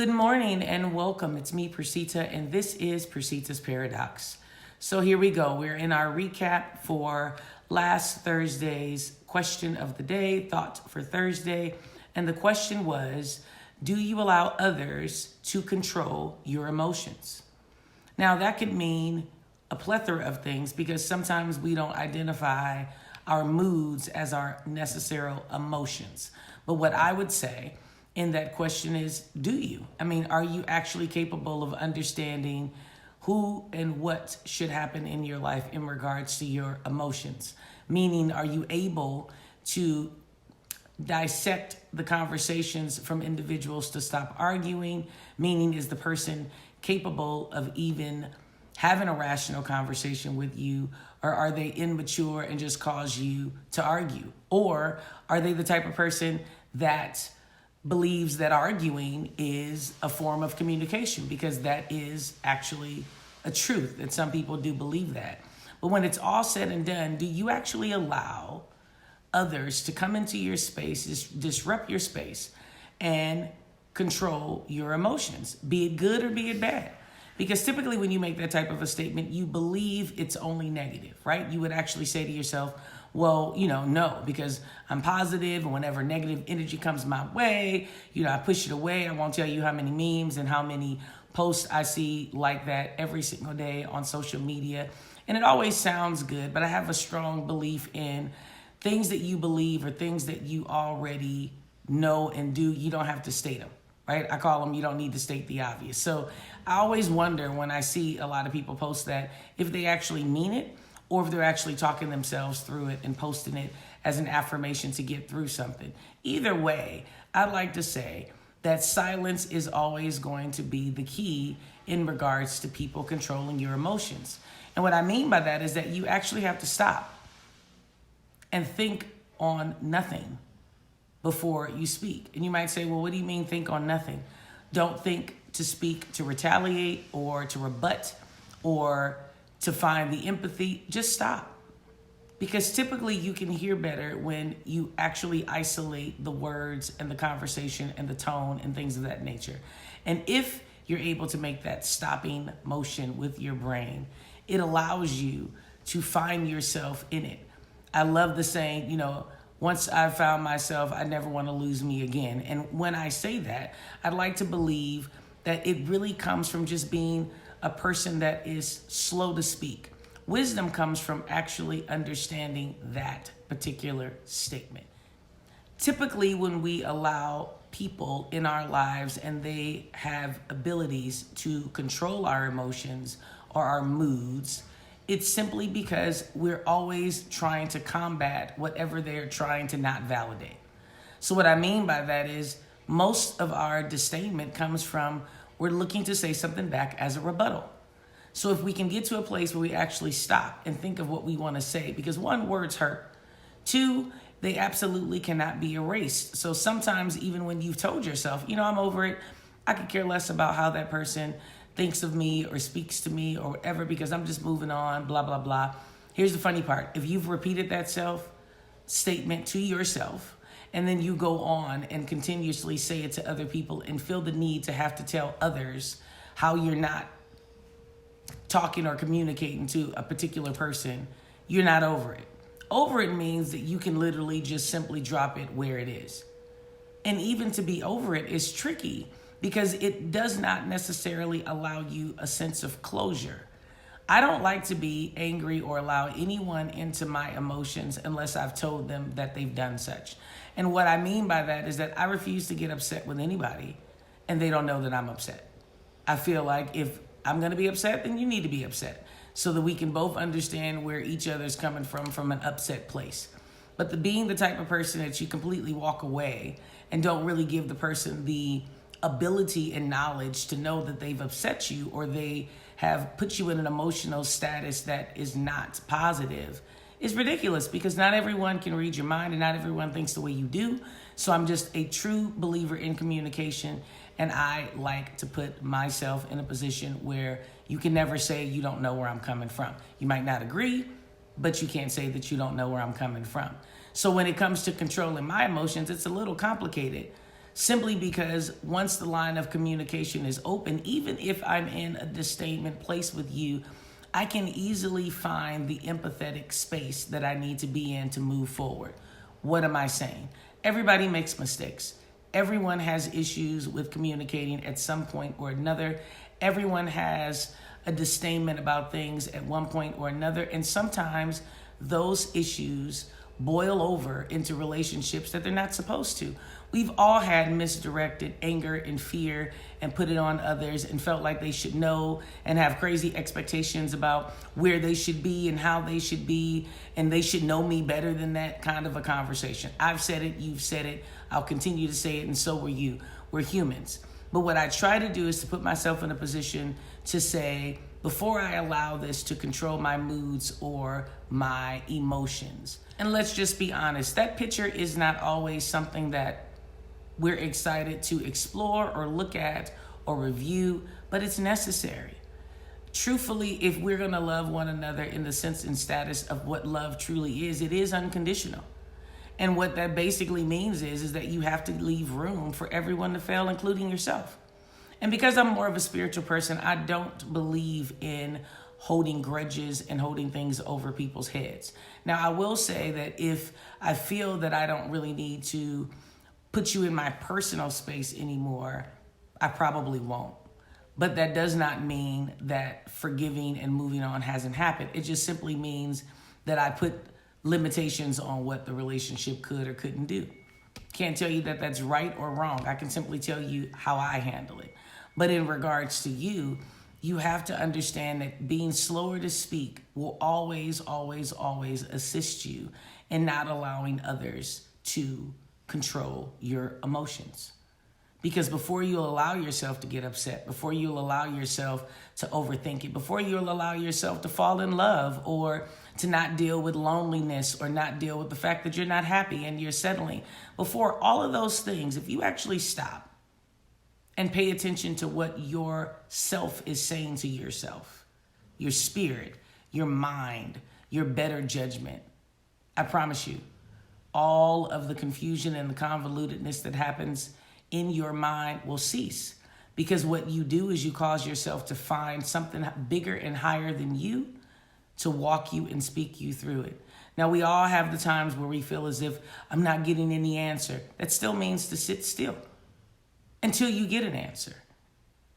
Good morning and welcome. It's me, Persita, and this is Persita's Paradox. So here we go. We're in our recap for last Thursday's question of the day, thought for Thursday. And the question was, do you allow others to control your emotions? Now, that could mean a plethora of things because sometimes we don't identify our moods as our necessary emotions. But what I would say in that question is, do you? I mean, are you actually capable of understanding who and what should happen in your life in regards to your emotions? Meaning, are you able to dissect the conversations from individuals to stop arguing? Meaning, is the person capable of even having a rational conversation with you, or are they immature and just cause you to argue? Or are they the type of person that believes that arguing is a form of communication, because that is actually a truth, that some people do believe that. But when it's all said and done, do you actually allow others to come into your space, disrupt your space, and control your emotions, be it good or be it bad? Because typically when you make that type of a statement, you believe it's only negative, right? You would actually say to yourself, well, no, because I'm positive, and whenever negative energy comes my way, I push it away. I won't tell you how many memes and how many posts I see like that every single day on social media. And it always sounds good, but I have a strong belief in things that you believe or things that you already know and do. You don't have to state them, right? I call them, you don't need to state the obvious. So I always wonder when I see a lot of people post that, if they actually mean it, or if they're actually talking themselves through it and posting it as an affirmation to get through something. Either way, I'd like to say that silence is always going to be the key in regards to people controlling your emotions. And what I mean by that is that you actually have to stop and think on nothing before you speak. And you might say, well, what do you mean think on nothing? Don't think to speak to retaliate or to rebut or to find the empathy. Just stop. Because typically you can hear better when you actually isolate the words and the conversation and the tone and things of that nature. And if you're able to make that stopping motion with your brain, it allows you to find yourself in it. I love the saying, once I've found myself, I never want to lose me again. And when I say that, I'd like to believe that it really comes from just being a person that is slow to speak. Wisdom comes from actually understanding that particular statement. Typically, when we allow people in our lives and they have abilities to control our emotions or our moods, it's simply because we're always trying to combat whatever they're trying to not validate. So what I mean by that is most of our disdainment comes from we're looking to say something back as a rebuttal. So if we can get to a place where we actually stop and think of what we want to say, because one, words hurt. Two, they absolutely cannot be erased. So sometimes even when you've told yourself, I'm over it, I could care less about how that person thinks of me or speaks to me or whatever, because I'm just moving on, blah, blah, blah. Here's the funny part. If you've repeated that self-statement to yourself, and then you go on and continuously say it to other people and feel the need to have to tell others how you're not talking or communicating to a particular person, you're not over it. Over it means that you can literally just simply drop it where it is. And even to be over it is tricky because it does not necessarily allow you a sense of closure. I don't like to be angry or allow anyone into my emotions unless I've told them that they've done such. And what I mean by that is that I refuse to get upset with anybody and they don't know that I'm upset. I feel like if I'm going to be upset, then you need to be upset so that we can both understand where each other's coming from an upset place. But being the type of person that you completely walk away and don't really give the person the ability and knowledge to know that they've upset you or they have put you in an emotional status that is not positive is ridiculous, because not everyone can read your mind and not everyone thinks the way you do. So I'm just a true believer in communication, and I like to put myself in a position where you can never say you don't know where I'm coming from. You might not agree, but you can't say that you don't know where I'm coming from. So when it comes to controlling my emotions, it's a little complicated. simply because once the line of communication is open, even if I'm in a disdainment place with you, I can easily find the empathetic space that I need to be in to move forward. What am I saying? Everybody makes mistakes. Everyone has issues with communicating at some point or another. Everyone has a disdainment about things at one point or another. And sometimes those issues boil over into relationships that they're not supposed to. We've all had misdirected anger and fear and put it on others and felt like they should know and have crazy expectations about where they should be and how they should be, and they should know me better than that kind of a conversation. I've said it, you've said it, I'll continue to say it, and so will you. We're humans. But what I try to do is to put myself in a position to say, before I allow this to control my moods or my emotions. And let's just be honest, that picture is not always something that we're excited to explore or look at or review, but it's necessary. Truthfully, if we're going to love one another in the sense and status of what love truly is, it is unconditional. And what that basically means is that you have to leave room for everyone to fail, including yourself. And because I'm more of a spiritual person, I don't believe in holding grudges and holding things over people's heads. Now, I will say that if I feel that I don't really need to put you in my personal space anymore, I probably won't. But that does not mean that forgiving and moving on hasn't happened. It just simply means that I put limitations on what the relationship could or couldn't do. Can't tell you that that's right or wrong. I can simply tell you how I handle it. But in regards to you, you have to understand that being slower to speak will always, always, always assist you in not allowing others to control your emotions. Because before you'll allow yourself to get upset, before you'll allow yourself to overthink it, before you'll allow yourself to fall in love or to not deal with loneliness or not deal with the fact that you're not happy and you're settling, before all of those things, if you actually stop and pay attention to what your self is saying to yourself, your spirit, your mind, your better judgment, I promise you, all of the confusion and the convolutedness that happens in your mind will cease. Because what you do is you cause yourself to find something bigger and higher than you to walk you and speak you through it. Now, we all have the times where we feel as if I'm not getting any answer. That still means to sit still until you get an answer.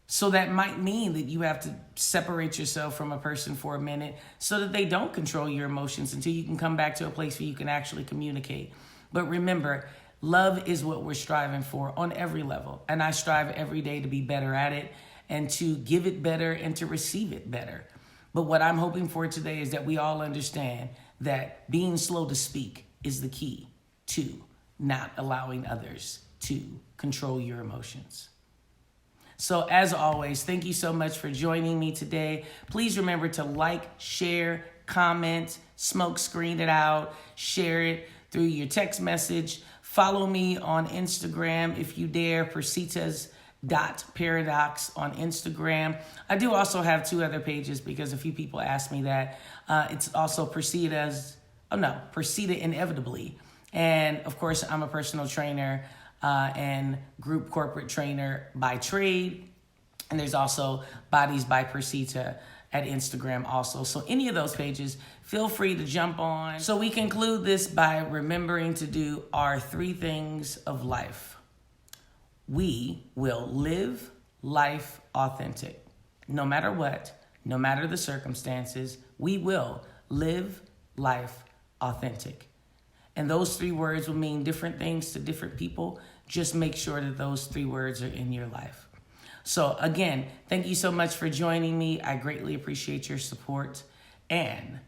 So that might mean that you have to separate yourself from a person for a minute so that they don't control your emotions until you can come back to a place where you can actually communicate. But remember, love is what we're striving for on every level. And I strive every day to be better at it and to give it better and to receive it better. But what I'm hoping for today is that we all understand that being slow to speak is the key to not allowing others to control your emotions. So as always, thank you so much for joining me today. Please remember to like, share, comment, smoke screen it out, share it through your text message. Follow me on Instagram if you dare, Persitas.paradox on Instagram. I do also have two other pages because a few people asked me that. It's also Persita Inevitably. And of course, I'm a personal trainer and group corporate trainer by trade. And there's also Bodies by Persita at Instagram also. So any of those pages, feel free to jump on. So we conclude this by remembering to do our 3 things of life. We will live life authentic. No matter what, no matter the circumstances, we will live life authentic. And those 3 words will mean different things to different people. Just make sure that those 3 words are in your life. So again, thank you so much for joining me. I greatly appreciate your support. And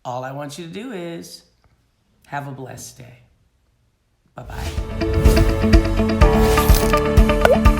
all I want you to do is have a blessed day. Bye-bye.